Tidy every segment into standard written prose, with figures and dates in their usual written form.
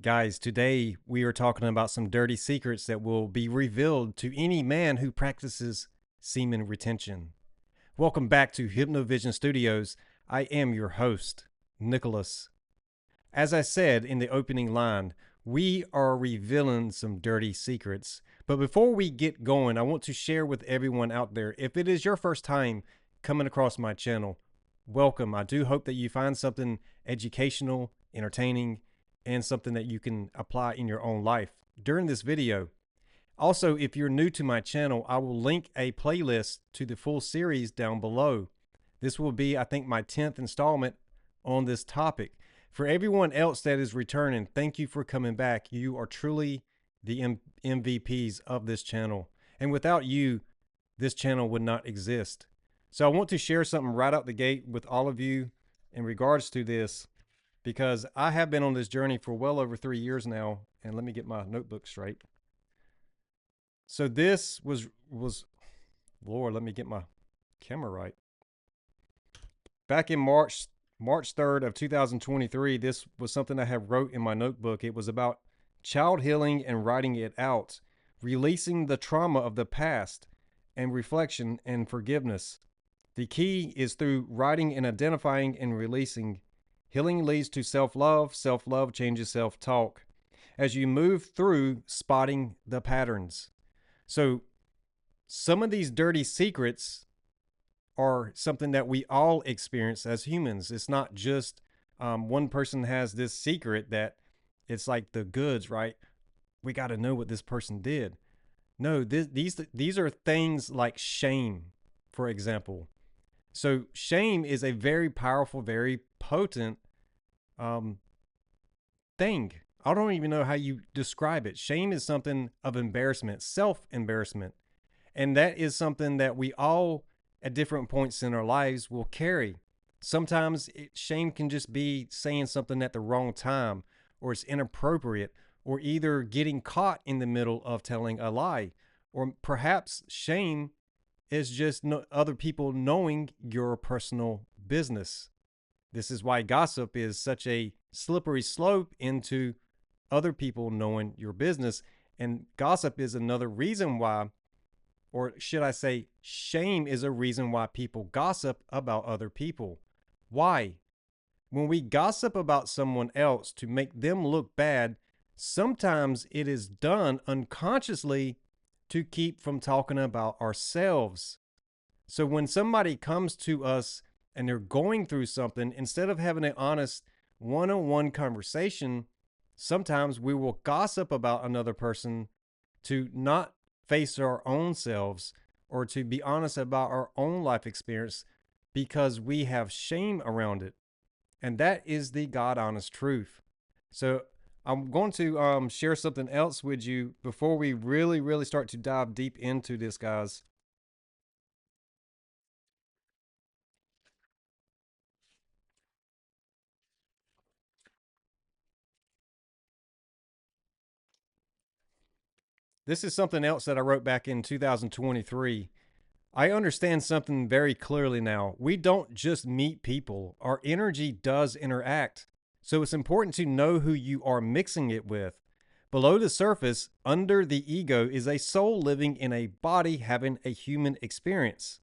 Guys, today we are talking about some dirty secrets that will be revealed to any man who practices semen retention. Welcome back to HypnoVision Studios. I am your host, Nicholas. As I said in the opening line, we are revealing some dirty secrets. But before we get going, I want to share with everyone out there, if it is your first time coming across my channel, welcome. I do hope that you find something educational, entertaining, and something that you can apply in your own life during this video. Also, if you're new to my channel, I will link a playlist to the full series down below. This will be, I think, my 10th installment on this topic. For everyone else that is returning, thank you for coming back. You are truly the MVPs of this channel. And without you, this channel would not exist. So I want to share something right out the gate with all of you in regards to this, because I have been on this journey for well over 3 years now. And let me get my notebook straight. So this was Lord, let me get my camera right. Back in March 3rd of 2023, this was something I have wrote in my notebook. It was about child healing and writing it out, releasing the trauma of the past, and reflection and forgiveness. The key is through writing and identifying and releasing. Healing leads to self-love. Self-love changes self-talk as you move through spotting the patterns. So some of these dirty secrets are something that we all experience as humans. It's not just one person has this secret that it's like the goods, right? We got to know what this person did. No, these are things like shame, for example. So shame is a very powerful, very potent thing. I don't even know how you describe it. Shame is something of embarrassment, self-embarrassment. And that is something that we all at different points in our lives will carry. Sometimes shame can just be saying something at the wrong time, or it's inappropriate, or either getting caught in the middle of telling a lie, or perhaps shame is just other people knowing your personal business. This is why gossip is such a slippery slope into other people knowing your business. And gossip is another reason why, or should I say, shame is a reason why people gossip about other people. Why? When we gossip about someone else to make them look bad, sometimes it is done unconsciously to keep from talking about ourselves. So when somebody comes to us and they're going through something, instead of having an honest one-on-one conversation, sometimes we will gossip about another person to not face our own selves or to be honest about our own life experience because we have shame around it. And that is the God honest truth. So I'm going to share something else with you before we really start to dive deep into this, guys. This is something else that I wrote back in 2023. I understand something very clearly now. We don't just meet people. Our energy does interact. So it's important to know who you are mixing it with. Below the surface, under the ego, is a soul living in a body having a human experience.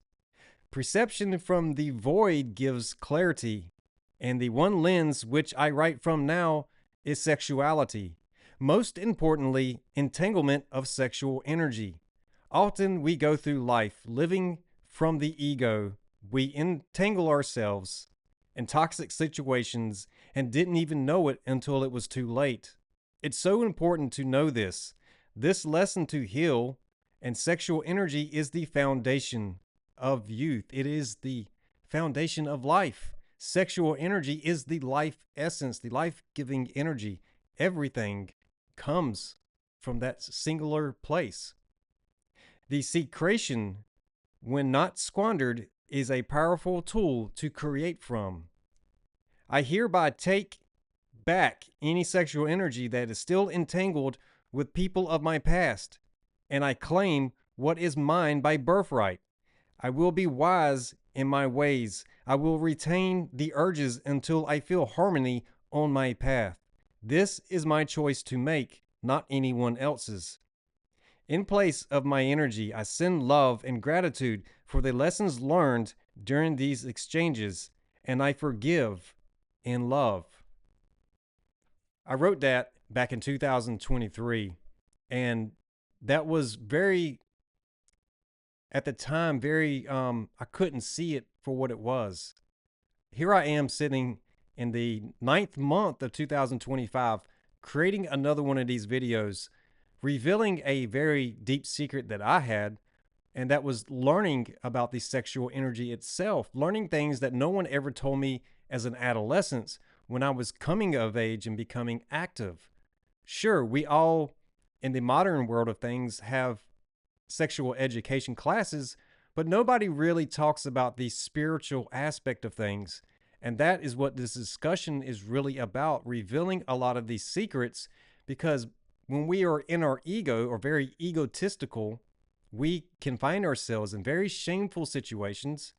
Perception from the void gives clarity, and the one lens which I write from now is sexuality. Most importantly, entanglement of sexual energy. Often we go through life living from the ego. We entangle ourselves in toxic situations and didn't even know it until it was too late. It's so important to know this. This lesson to heal, and sexual energy is the foundation of youth. It is the foundation of life. Sexual energy is the life essence, the life-giving energy. Everything comes from that singular place. The secretion, when not squandered, is a powerful tool to create from. I hereby take back any sexual energy that is still entangled with people of my past, and I claim what is mine by birthright. I will be wise in my ways. I will retain the urges until I feel harmony on my path. This is my choice to make, not anyone else's. In place of my energy, I send love and gratitude for the lessons learned during these exchanges, and I forgive in love. I wrote that back in 2023, and that was very, at the time, very, I couldn't see it for what it was. Here I am sitting in the ninth month of 2025, creating another one of these videos, revealing a very deep secret that I had, and that was learning about the sexual energy itself, learning things that no one ever told me as an adolescent when I was coming of age and becoming active. Sure, we all in the modern world of things have sexual education classes, but nobody really talks about the spiritual aspect of things. And that is what this discussion is really about, revealing a lot of these secrets, because when we are in our ego or very egotistical, we can find ourselves in very shameful situations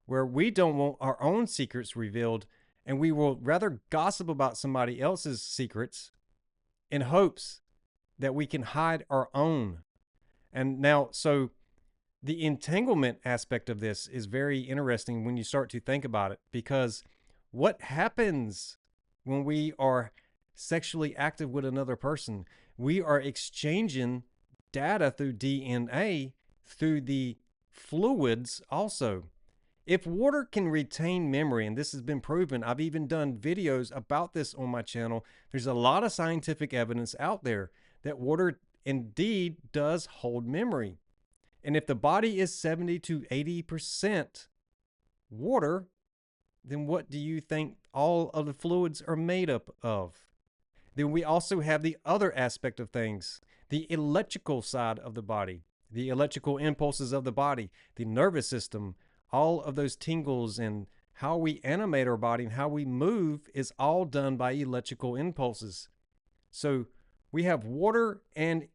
where we don't want our own secrets revealed, and we will rather gossip about somebody else's secrets in hopes that we can hide our own. And now, so the entanglement aspect of this is very interesting when you start to think about it, because what happens when we are sexually active with another person? We are exchanging data through DNA, through the fluids also. If water can retain memory, and this has been proven, I've even done videos about this on my channel. There's a lot of scientific evidence out there that water indeed does hold memory. And if the body is 70 to 80% water, then what do you think all of the fluids are made up of? Then we also have the other aspect of things, the electrical side of the body, the electrical impulses of the body, the nervous system, all of those tingles, and how we animate our body and how we move is all done by electrical impulses. So we have water and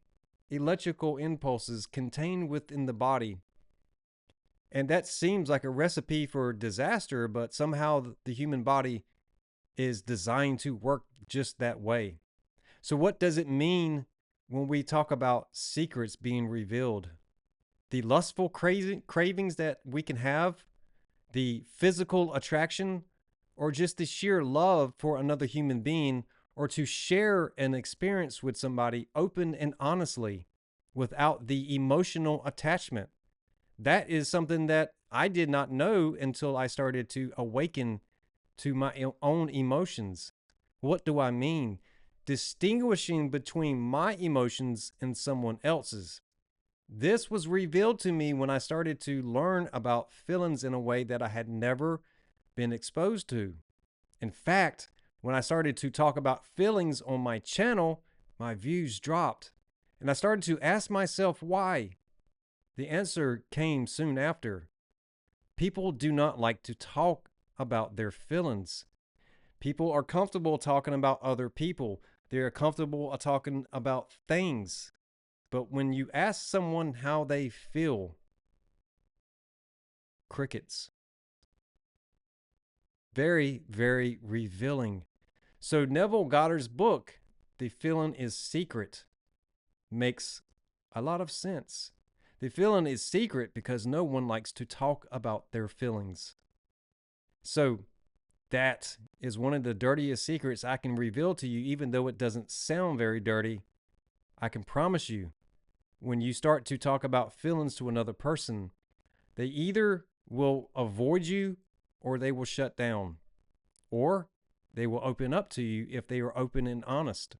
electrical impulses contained within the body. And that seems like a recipe for disaster, but somehow the human body is designed to work just that way. So, what does it mean when we talk about secrets being revealed? The lustful cravings that we can have, the physical attraction, or just the sheer love for another human being, or to share an experience with somebody open and honestly without the emotional attachment. That is something that I did not know until I started to awaken to my own emotions. What do I mean? Distinguishing between my emotions and someone else's. This was revealed to me when I started to learn about feelings in a way that I had never been exposed to. In fact, when I started to talk about feelings on my channel, my views dropped. And I started to ask myself why. The answer came soon after. People do not like to talk about their feelings. People are comfortable talking about other people. They're comfortable talking about things. But when you ask someone how they feel, crickets. Very, very revealing. So Neville Goddard's book, The Feeling is Secret, makes a lot of sense. The feeling is secret because no one likes to talk about their feelings. So that is one of the dirtiest secrets I can reveal to you, even though it doesn't sound very dirty. I can promise you, when you start to talk about feelings to another person, they either will avoid you or they will shut down, or they will open up to you if they are open and honest.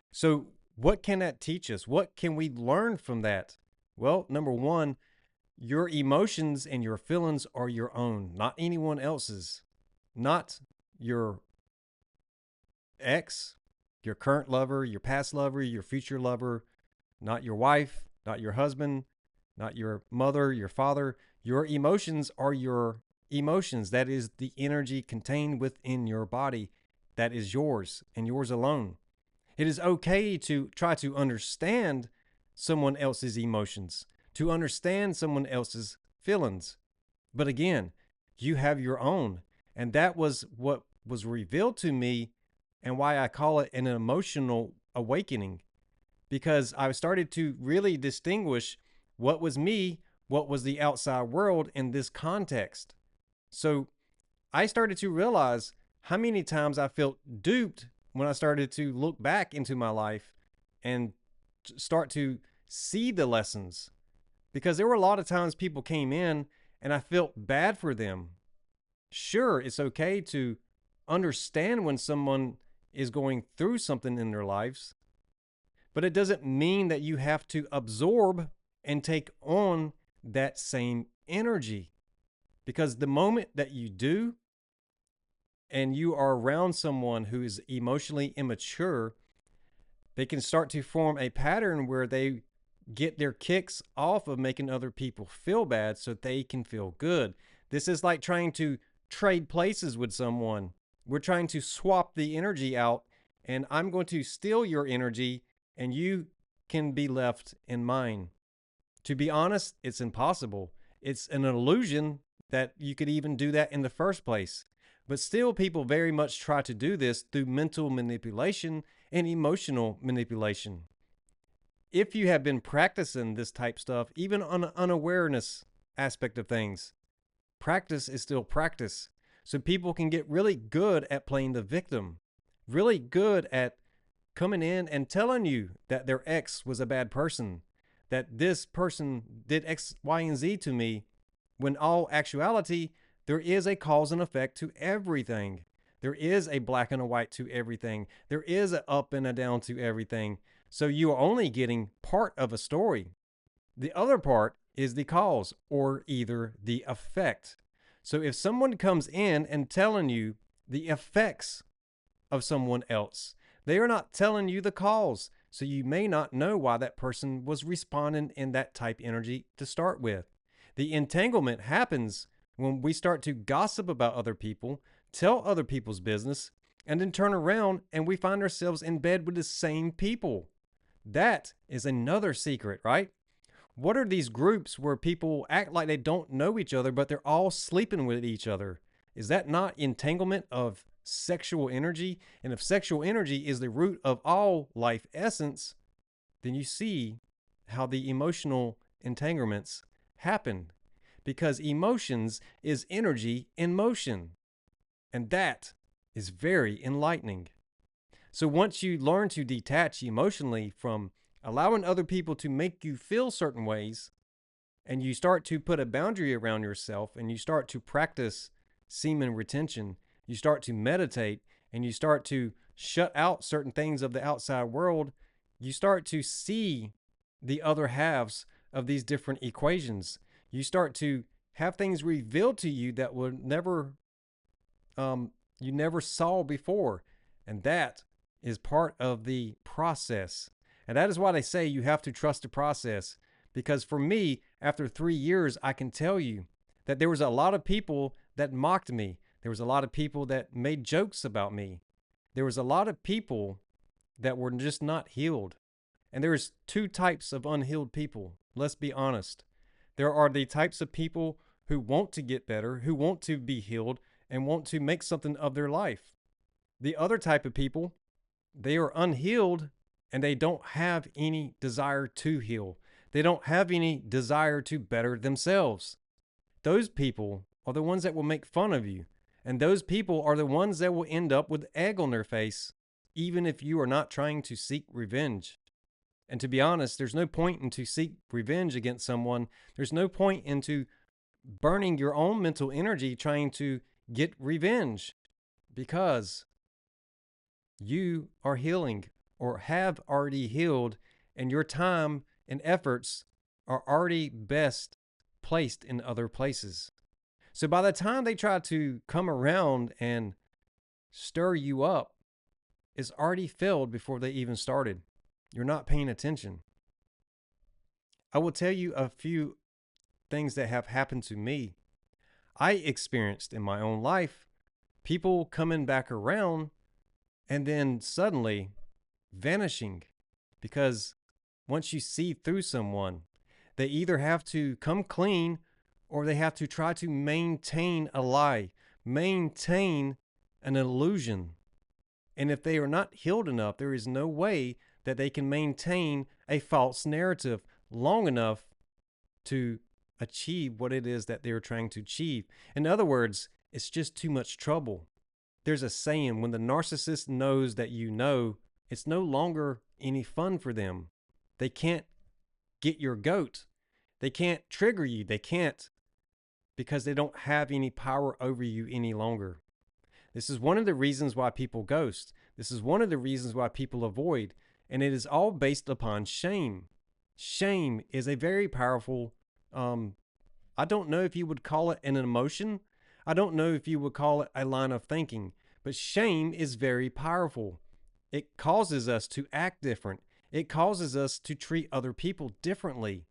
So what can that teach us? What can we learn from that? Well, number one, your emotions and your feelings are your own, not anyone else's, not your ex, your current lover, your past lover, your future lover, not your wife, not your husband, not your mother, your father. Your emotions are your emotions. That is the energy contained within your body. That is yours and yours alone. It is okay to try to understand someone else's emotions, to understand someone else's feelings. But again, you have your own. And that was what was revealed to me, and why I call it an emotional awakening, because I started to really distinguish what was me, what was the outside world in this context. So I started to realize how many times I felt duped when I started to look back into my life and start to see the lessons. Because there were a lot of times people came in and I felt bad for them. Sure, it's okay to understand when someone is going through something in their lives, but it doesn't mean that you have to absorb and take on that same energy. Because the moment that you do, and you are around someone who is emotionally immature, they can start to form a pattern where they get their kicks off of making other people feel bad so they can feel good. This is like trying to trade places with someone. We're trying to swap the energy out, and I'm going to steal your energy, and you can be left in mine. To be honest, it's impossible. It's an illusion that you could even do that in the first place. But still, people very much try to do this through mental manipulation and emotional manipulation. If you have been practicing this type stuff, even on an unawareness aspect of things, practice is still practice. So people can get really good at playing the victim, really good at coming in and telling you that their ex was a bad person, that this person did X, Y, and Z to me, when all actuality, there is a cause and effect to everything. There is a black and a white to everything. There is an up and a down to everything. So you are only getting part of a story. The other part is the cause or either the effect. So if someone comes in and telling you the effects of someone else, they are not telling you the cause. So you may not know why that person was responding in that type energy to start with. The entanglement happens when we start to gossip about other people, tell other people's business, and then turn around and we find ourselves in bed with the same people. That is another secret, right? What are these groups where people act like they don't know each other, but they're all sleeping with each other? Is that not entanglement of sexual energy? And if sexual energy is the root of all life essence, then you see how the emotional entanglements happen. Because emotions is energy in motion. And that is very enlightening. So once you learn to detach emotionally from allowing other people to make you feel certain ways, and you start to put a boundary around yourself, and you start to practice semen retention, you start to meditate, and you start to shut out certain things of the outside world, you start to see the other halves of these different equations. You start to have things revealed to you that would never, you never saw before. And that is part of the process. And that is why they say you have to trust the process. Because for me, after 3 years, I can tell you that there was a lot of people that mocked me. There was a lot of people that made jokes about me. There was a lot of people that were just not healed. And there's two types of unhealed people. Let's be honest. There are the types of people who want to get better, who want to be healed, and want to make something of their life. The other type of people, they are unhealed and they don't have any desire to heal. They don't have any desire to better themselves. Those people are the ones that will make fun of you. And those people are the ones that will end up with egg on their face, even if you are not trying to seek revenge. And to be honest, there's no point in to seek revenge against someone. There's no point into burning your own mental energy trying to get revenge, because you are healing or have already healed, and your time and efforts are already best placed in other places. So by the time they try to come around and stir you up, it's already failed before they even started. You're not paying attention. I will tell you a few things that have happened to me. I experienced in my own life people coming back around and then suddenly vanishing, because once you see through someone, they either have to come clean or they have to try to maintain a lie, maintain an illusion. And if they are not healed enough, there is no way that they can maintain a false narrative long enough to achieve what it is that they're trying to achieve. In other words, it's just too much trouble. There's a saying, when the narcissist knows that you know, it's no longer any fun for them. They can't get your goat. They can't trigger you. They can't, because they don't have any power over you any longer. This is one of the reasons why people ghost. This is one of the reasons why people avoid. And it is all based upon shame. Shame is a very powerful, I don't know if you would call it an emotion. I don't know if you would call it a line of thinking. But shame is very powerful. It causes us to act different. It causes us to treat other people differently.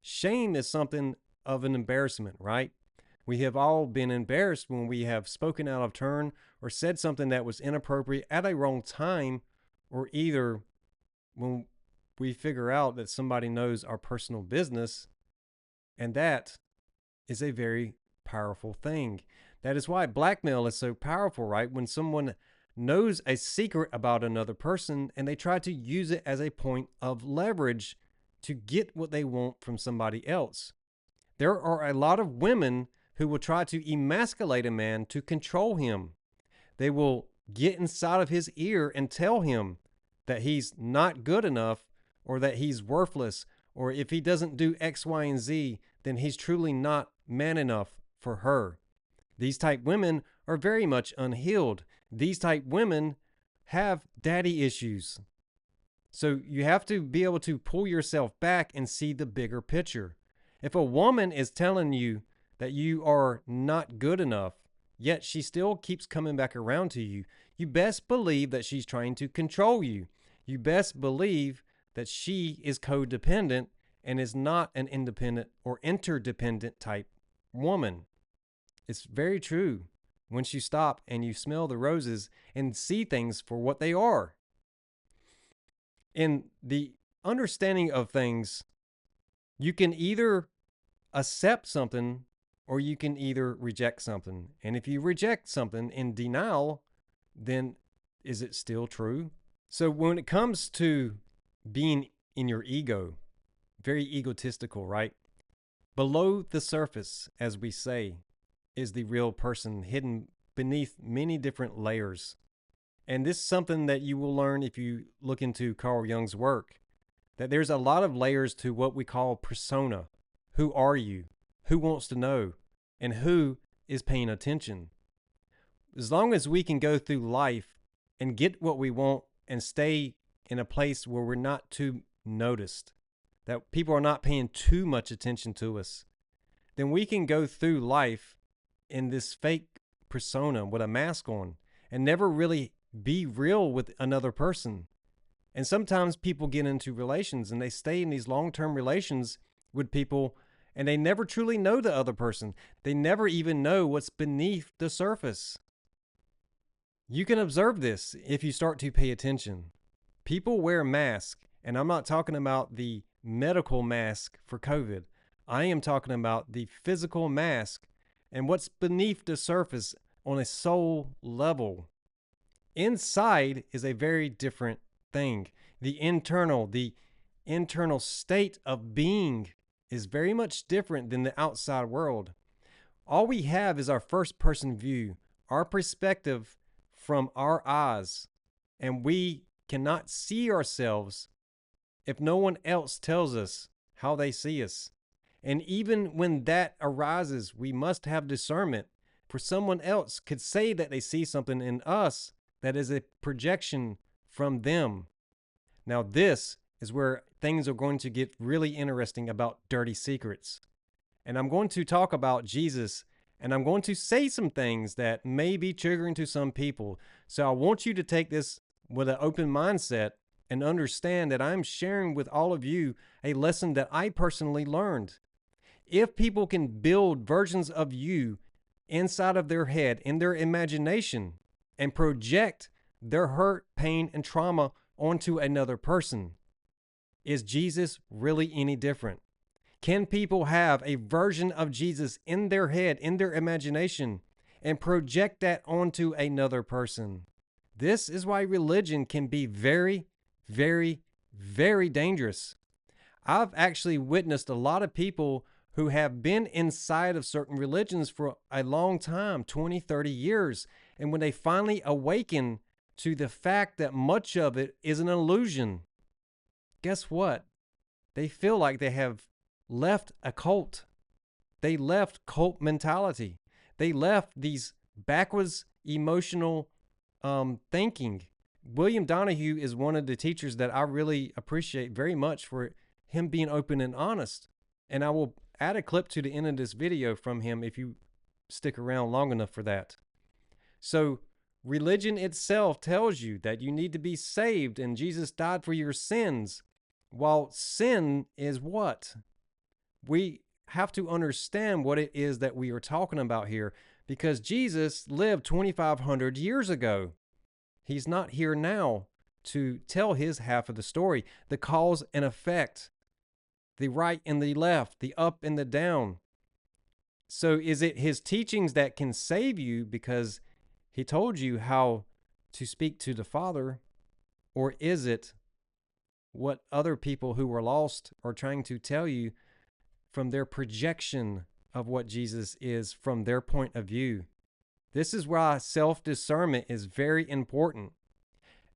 Shame is something of an embarrassment, right? We have all been embarrassed when we have spoken out of turn or said something that was inappropriate at a wrong time, or either when we figure out that somebody knows our personal business, and that is a very powerful thing. That is why blackmail is so powerful, right? When someone knows a secret about another person and they try to use it as a point of leverage to get what they want from somebody else. There are a lot of women who will try to emasculate a man to control him. They will get inside of his ear and tell him that he's not good enough, or that he's worthless, or if he doesn't do X, Y, and Z, then he's truly not man enough for her. These type women are very much unhealed. These type women have daddy issues. So you have to be able to pull yourself back and see the bigger picture. If a woman is telling you that you are not good enough, yet she still keeps coming back around to you, you best believe that she's trying to control you. You best believe that she is codependent and is not an independent or interdependent type woman. It's very true once you stop and you smell the roses and see things for what they are. In the understanding of things, you can either accept something or you can either reject something. And if you reject something in denial, then is it still true? So when it comes to being in your ego, very egotistical, right? Below the surface, as we say, is the real person hidden beneath many different layers. And this is something that you will learn if you look into Carl Jung's work, that there's a lot of layers to what we call persona. Who are you? Who wants to know? And who is paying attention? As long as we can go through life and get what we want and stay in a place where we're not too noticed, that people are not paying too much attention to us, then we can go through life in this fake persona with a mask on and never really be real with another person. And sometimes people get into relations and they stay in these long-term relations with people and they never truly know the other person. They never even know what's beneath the surface. You can observe this if you start to pay attention. People wear masks, and I'm not talking about the medical mask for COVID. I am talking about the physical mask and what's beneath the surface on a soul level. Inside is a very different thing. The internal state of being is very much different than the outside world. All we have is our first person view, our perspective from our eyes, and we cannot see ourselves if no one else tells us how they see us. And even when that arises, we must have discernment, for someone else could say that they see something in us that is a projection from them. Now, this is where things are going to get really interesting about dirty secrets. And I'm going to talk about Jesus, and I'm going to say some things that may be triggering to some people. So I want you to take this with an open mindset and understand that I'm sharing with all of you a lesson that I personally learned. If people can build versions of you inside of their head, in their imagination, and project their hurt, pain, and trauma onto another person, is Jesus really any different? Can people have a version of Jesus in their head, in their imagination, and project that onto another person. This is why religion can be very, very, very dangerous. I've actually witnessed a lot of people who have been inside of certain religions for a long time, 20, 30 years. And when they finally awaken to the fact that much of it is an illusion, guess what? They feel like they have left a cult. They left cult mentality. They left these backwards emotional thinking. William Donahue is one of the teachers that I really appreciate very much for him being open and honest. And I will add a clip to the end of this video from him if you stick around long enough for that. So religion itself tells you that you need to be saved and Jesus died for your sins. While sin is what? We have to understand what it is that we are talking about here, because Jesus lived 2,500 years ago. He's not here now to tell his half of the story, the cause and effect, the right and the left, the up and the down. So is it his teachings that can save you because he told you how to speak to the Father, or is it what other people who were lost are trying to tell you from their projection of what Jesus is from their point of view? This is why self-discernment is very important.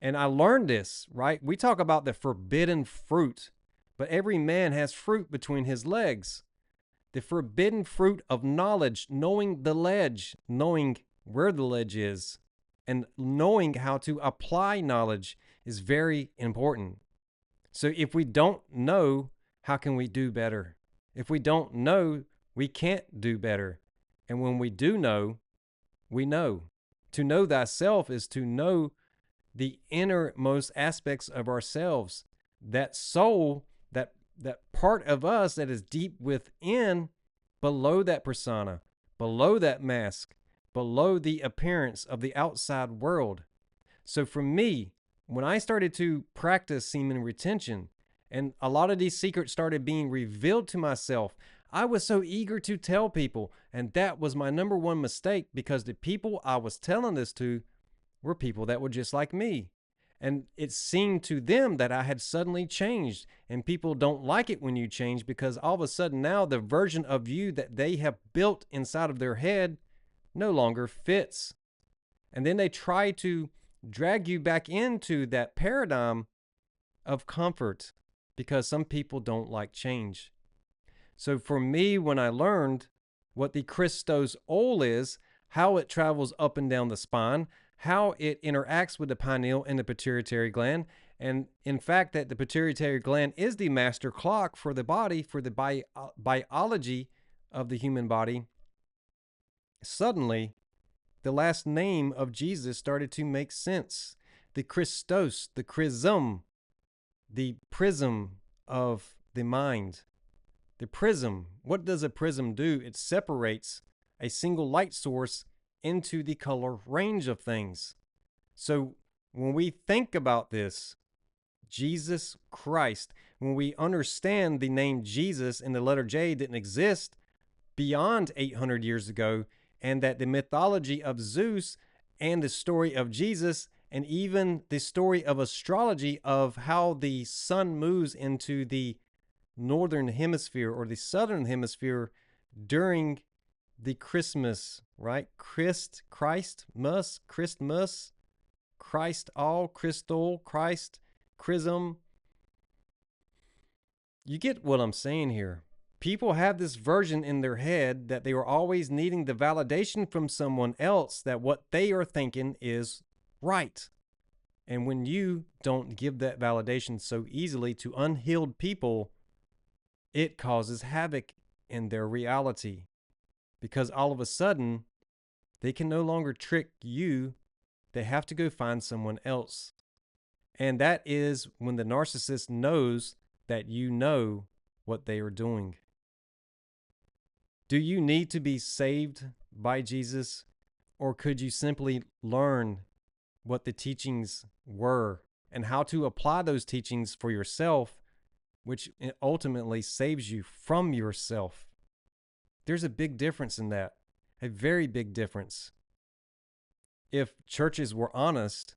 And I learned this, right? We talk about the forbidden fruit, but every man has fruit between his legs. The forbidden fruit of knowledge, knowing the ledge, knowing where the ledge is, and knowing how to apply knowledge is very important. So if we don't know, how can we do better? If we don't know, we can't do better. And when we do know, we know. To know thyself is to know the innermost aspects of ourselves. That soul, that part of us that is deep within, below that persona, below that mask, below the appearance of the outside world. So for me, when I started to practice semen retention, and a lot of these secrets started being revealed to myself, I was so eager to tell people, and that was my number one mistake, because the people I was telling this to were people that were just like me. And it seemed to them that I had suddenly changed, and people don't like it when you change, because all of a sudden now the version of you that they have built inside of their head no longer fits. And then they try to drag you back into that paradigm of comfort, because some people don't like change. So for me, when I learned what the Christos Ol is, how it travels up and down the spine, how it interacts with the pineal and the pituitary gland, and in fact that the pituitary gland is the master clock for the body, for the biology of the human body, suddenly the last name of Jesus started to make sense. The Christos, the chrism, the prism of the mind. The prism, what does a prism do? It separates a single light source into the color range of things. So when we think about this, Jesus Christ, when we understand the name Jesus and the letter J didn't exist beyond 800 years ago, and that the mythology of Zeus and the story of Jesus and even the story of astrology of how the sun moves into the northern hemisphere or the southern hemisphere during the Christmas, right? Christmas, Christ all, Crystal, Christ, Chrism. You get what I'm saying here. People have this version in their head that they are always needing the validation from someone else that what they are thinking is right. And when you don't give that validation so easily to unhealed people, it causes havoc in their reality, because all of a sudden they can no longer trick you. They have to go find someone else. And that is when the narcissist knows that you know what they are doing. Do you need to be saved by Jesus, or could you simply learn what the teachings were and how to apply those teachings for yourself, which ultimately saves you from yourself? There's a big difference in that, a very big difference. If churches were honest,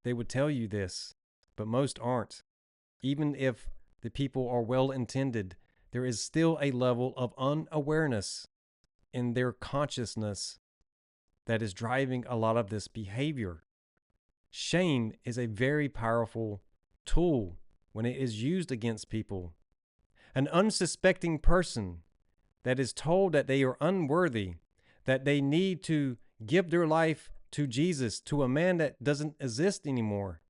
they would tell you this, but most aren't. Even if the people are well intended, there is still a level of unawareness in their consciousness that is driving a lot of this behavior. Shame is a very powerful tool when it is used against people. An unsuspecting person that is told that they are unworthy, that they need to give their life to Jesus, to a man that doesn't exist anymore,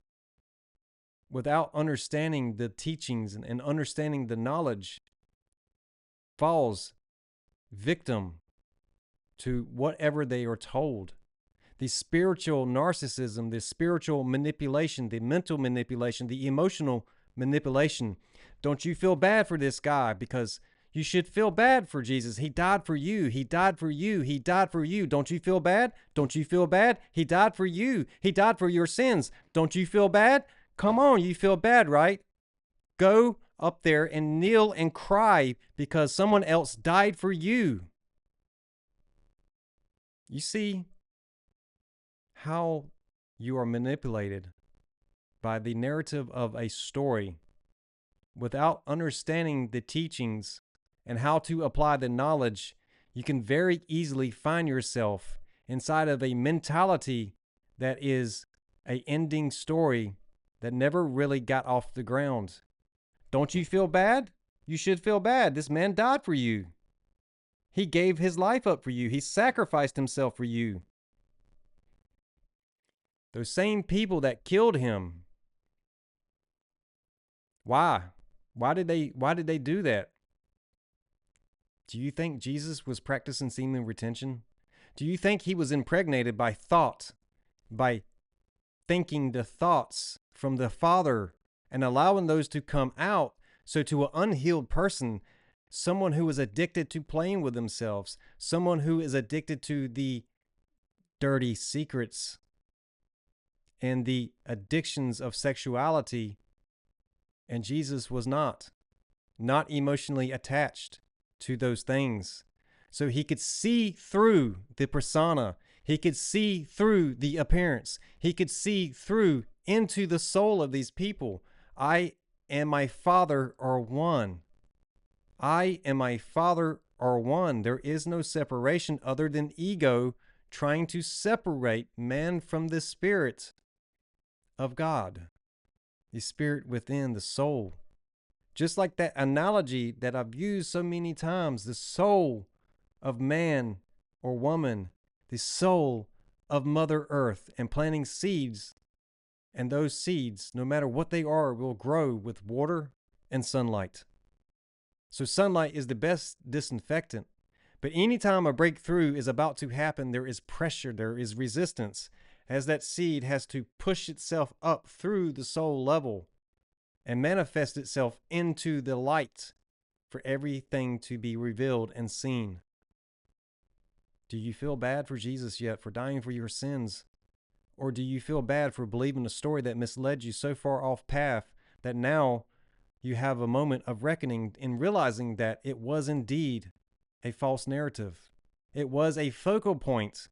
without understanding the teachings and understanding the knowledge, falls victim to whatever they are told. The spiritual narcissism, the spiritual manipulation, the mental manipulation, the emotional manipulation. Don't you feel bad for this guy? Because you should feel bad for Jesus. He died for you. He died for you. He died for you. Don't you feel bad? Don't you feel bad? He died for you. He died for your sins. Don't you feel bad? Come on, you feel bad, right? Go up there and kneel and cry because someone else died for you. You see how you are manipulated by the narrative of a story without understanding the teachings and how to apply the knowledge. You can very easily find yourself inside of a mentality that is a ending story that never really got off the ground. Don't you feel bad? You should feel bad. This man died for you. He gave his life up for you. He sacrificed himself for you. Those same people that killed him. Why? Why did they do that? Do you think Jesus was practicing semen retention? Do you think he was impregnated by thought, by thinking the thoughts from the Father and allowing those to come out? So to an unhealed person, someone who is addicted to playing with themselves, someone who is addicted to the dirty secrets and the addictions of sexuality, and Jesus was not emotionally attached to those things. So he could see through the persona. He could see through the appearance. He could see through into the soul of these people. I and my Father are one. I and my Father are one. There is no separation other than ego trying to separate man from the Spirit of God, the Spirit within the soul. Just like that analogy that I've used so many times, the soul of man or woman, the soul of Mother Earth, and planting seeds. And those seeds, no matter what they are, will grow with water and sunlight. So sunlight is the best disinfectant. But anytime a breakthrough is about to happen, there is pressure, there is resistance, as that seed has to push itself up through the soul level and manifest itself into the light for everything to be revealed and seen. Do you feel bad for Jesus yet for dying for your sins? Or do you feel bad for believing a story that misled you so far off path that now you have a moment of reckoning in realizing that it was indeed a false narrative? It was a focal point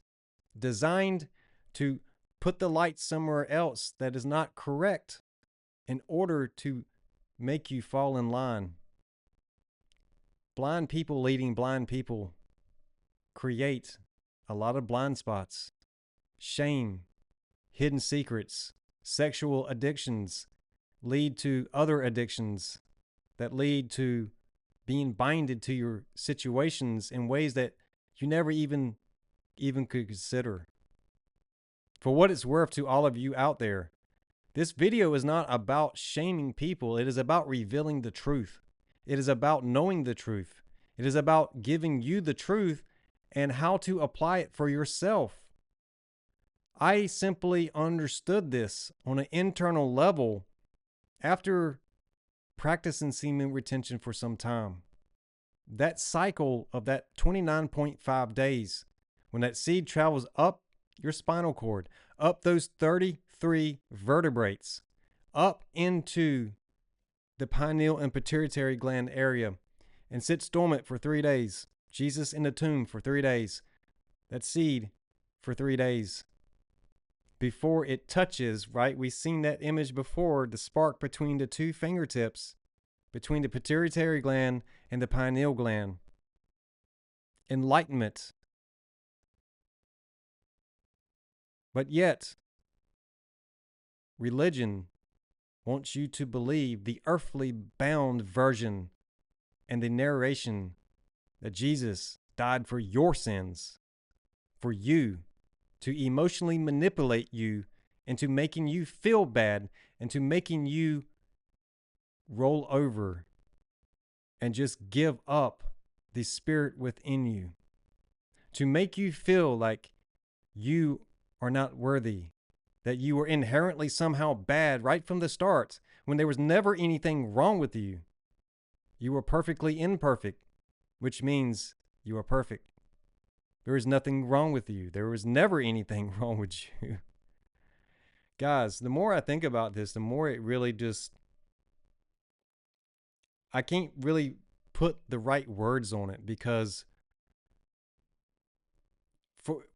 designed to put the light somewhere else that is not correct in order to make you fall in line. Blind people leading blind people create a lot of blind spots, shame, hidden secrets, sexual addictions lead to other addictions that lead to being binded to your situations in ways that you never even could consider. For what it's worth to all of you out there, this video is not about shaming people. It is about revealing the truth. It is about knowing the truth. It is about giving you the truth and how to apply it for yourself. I simply understood this on an internal level after practicing semen retention for some time. That cycle of that 29.5 days, when that seed travels up your spinal cord, up those 33 vertebrates, up into the pineal and pituitary gland area, and sits dormant for 3 days. Jesus in the tomb for 3 days. That seed for 3 days. before it touches, right? We've seen that image before, the spark between the two fingertips, between the pituitary gland and the pineal gland. Enlightenment. But yet, religion wants you to believe the earthly bound version and the narration that Jesus died for your sins, for you, to emotionally manipulate you into making you feel bad, into making you roll over and just give up the spirit within you, to make you feel like you are not worthy, that you were inherently somehow bad right from the start when there was never anything wrong with you. You were perfectly imperfect, which means you are perfect. There is nothing wrong with you. There was never anything wrong with you. Guys, the more I think about this, the more it really just, I can't really put the right words on it, because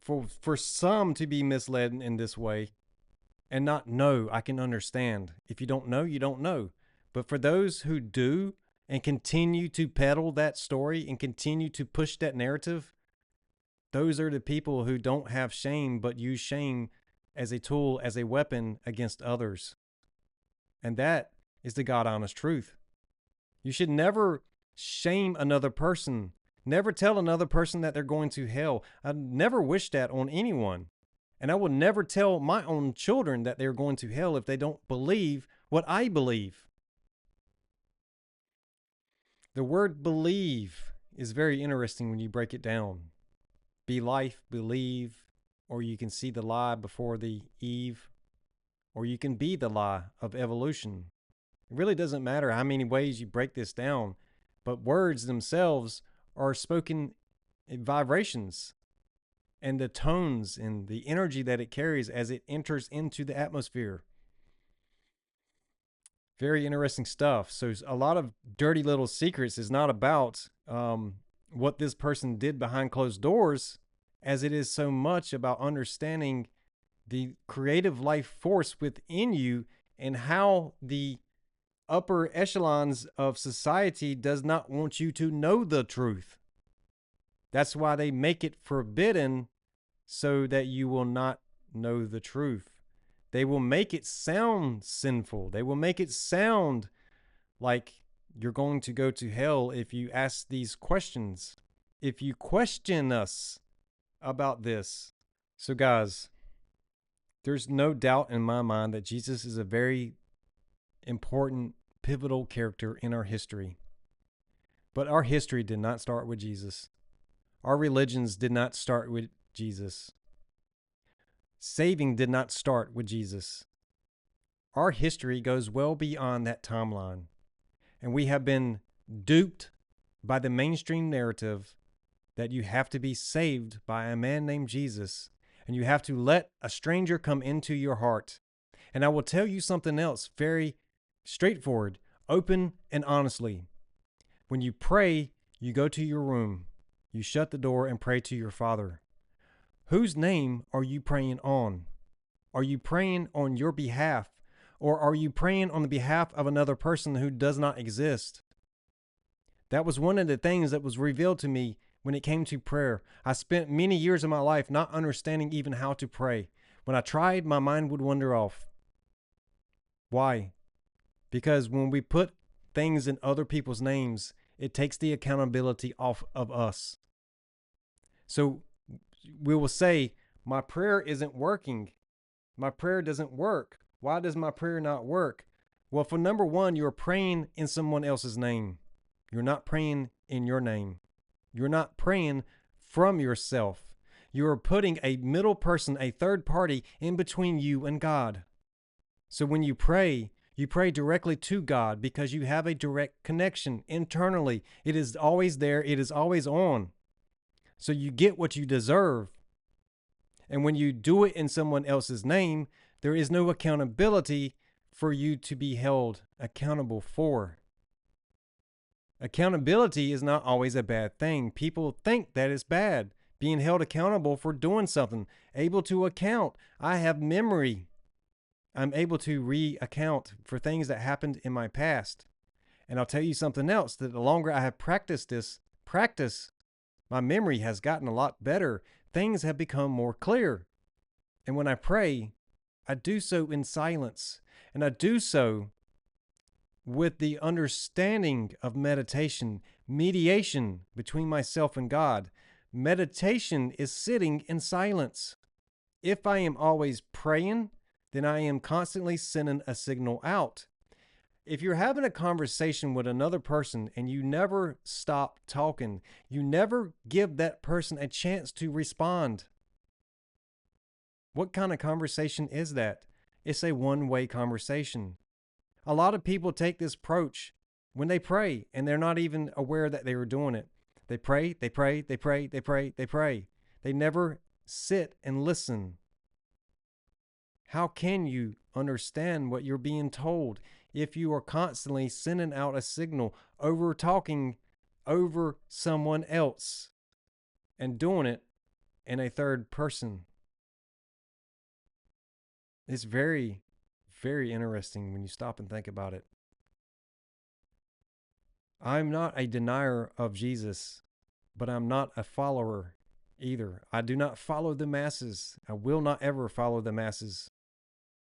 for some to be misled in this way and not know, I can understand. If you don't know, you don't know. But for those who do and continue to peddle that story and continue to push that narrative, those are the people who don't have shame, but use shame as a tool, as a weapon against others. And that is the God honest truth. You should never shame another person. Never tell another person that they're going to hell. I never wish that on anyone. And I will never tell my own children that they're going to hell if they don't believe what I believe. The word believe is very interesting when you break it down. Be life, believe, or you can see the lie before the Eve, or you can be the lie of evolution. It really doesn't matter how many ways you break this down, but words themselves are spoken in vibrations, and the tones and the energy that it carries as it enters into the atmosphere. Very interesting stuff. So a lot of dirty little secrets is not about what this person did behind closed doors, as it is so much about understanding the creative life force within you and how the upper echelons of society does not want you to know the truth. That's why they make it forbidden, so that you will not know the truth. They will make it sound sinful. They will make it sound like you're going to go to hell if you ask these questions, if you question us about this. So guys, there's no doubt in my mind that Jesus is a very important, pivotal character in our history. But our history did not start with Jesus. Our religions did not start with Jesus. Saving did not start with Jesus. Our history goes well beyond that timeline. And we have been duped by the mainstream narrative that you have to be saved by a man named Jesus, and you have to let a stranger come into your heart. And I will tell you something else very straightforward, open, and honestly. When you pray, you go to your room, you shut the door and pray to your Father. Whose name are you praying on? Are you praying on your behalf, or are you praying on the behalf of another person who does not exist? That was one of the things that was revealed to me when it came to prayer. I spent many years of my life not understanding even how to pray. When I tried, my mind would wander off. Why? Because when we put things in other people's names, it takes the accountability off of us. So we will say, my prayer isn't working. My prayer doesn't work. Why does my prayer not work? Well, for number one, you're praying in someone else's name. You're not praying in your name. You're not praying from yourself. You're putting a middle person, a third party, in between you and God. So when you pray directly to God because you have a direct connection internally. It is always there. It is always on. So you get what you deserve. And when you do it in someone else's name, there is no accountability for you to be held accountable for. Accountability is not always a bad thing. People think that it's bad. being held accountable for doing something, able to account. I have memory. I'm able to re-account for things that happened in my past. And I'll tell you something else, that the longer I have practiced this practice, my memory has gotten a lot better. Things have become more clear. And when I pray, I do so in silence. And I do so with the understanding of meditation, mediation between myself and God. Meditation is sitting in silence. If I am always praying, then I am constantly sending a signal out. If you're having a conversation with another person and you never stop talking, you never give that person a chance to respond. What kind of conversation is that? It's a one-way conversation. A lot of people take this approach when they pray and they're not even aware that they were doing it. They pray, they pray, they pray, they pray, they pray. They never sit and listen. How can you understand what you're being told if you are constantly sending out a signal, over talking over someone else and doing it in a third person? It's very, very interesting when you stop and think about it. I'm not a denier of Jesus, but I'm not a follower either. I do not follow the masses. I will not ever follow the masses.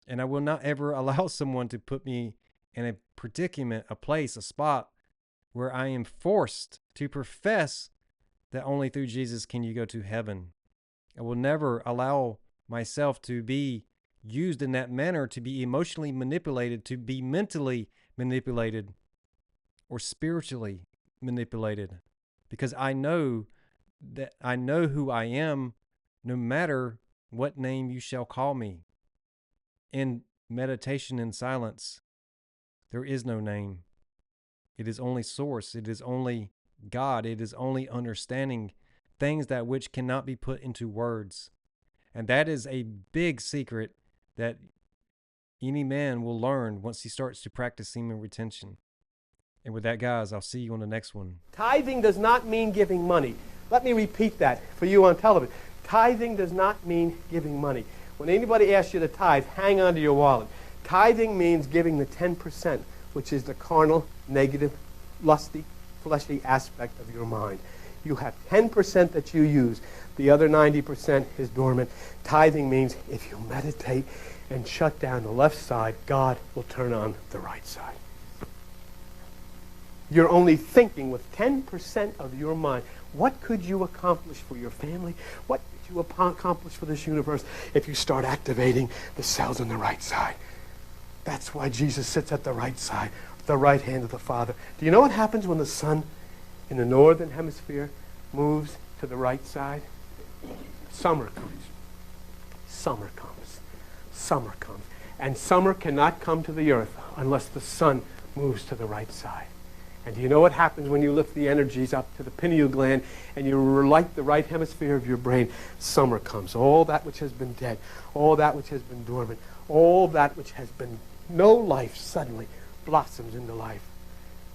And I will not ever allow someone to put me in a predicament, a place, a spot where I am forced to profess that only through Jesus can you go to heaven. I will never allow myself to be used in that manner, to be emotionally manipulated, to be mentally manipulated, or spiritually manipulated, because I know that I know who I am, no matter what name you shall call me. In meditation and silence, there is no name. It is only source. It is only God. It is only understanding things that which cannot be put into words. And that is a big secret that any man will learn once he starts to practice semen retention. And with that, guys, I'll see you on the next one. Tithing does not mean giving money. Let me repeat that for you on television. Tithing does not mean giving money. When anybody asks you to tithe, hang on to your wallet. Tithing means giving the 10%, which is the carnal, negative, lusty, fleshy aspect of your mind. You have 10% that you use. The other 90% is dormant. Tithing means if you meditate and shut down the left side, God will turn on the right side. You're only thinking with 10% of your mind. What could you accomplish for your family? What could you accomplish for this universe if you start activating the cells on the right side? That's why Jesus sits at the right side, the right hand of the Father. Do you know what happens when the sun in the northern hemisphere moves to the right side? Summer comes. Summer comes. Summer comes. And summer cannot come to the earth unless the sun moves to the right side. And do you know what happens when you lift the energies up to the pineal gland and you relight the right hemisphere of your brain? Summer comes. All that which has been dead, all that which has been dormant, all that which has been no life suddenly blossoms into life.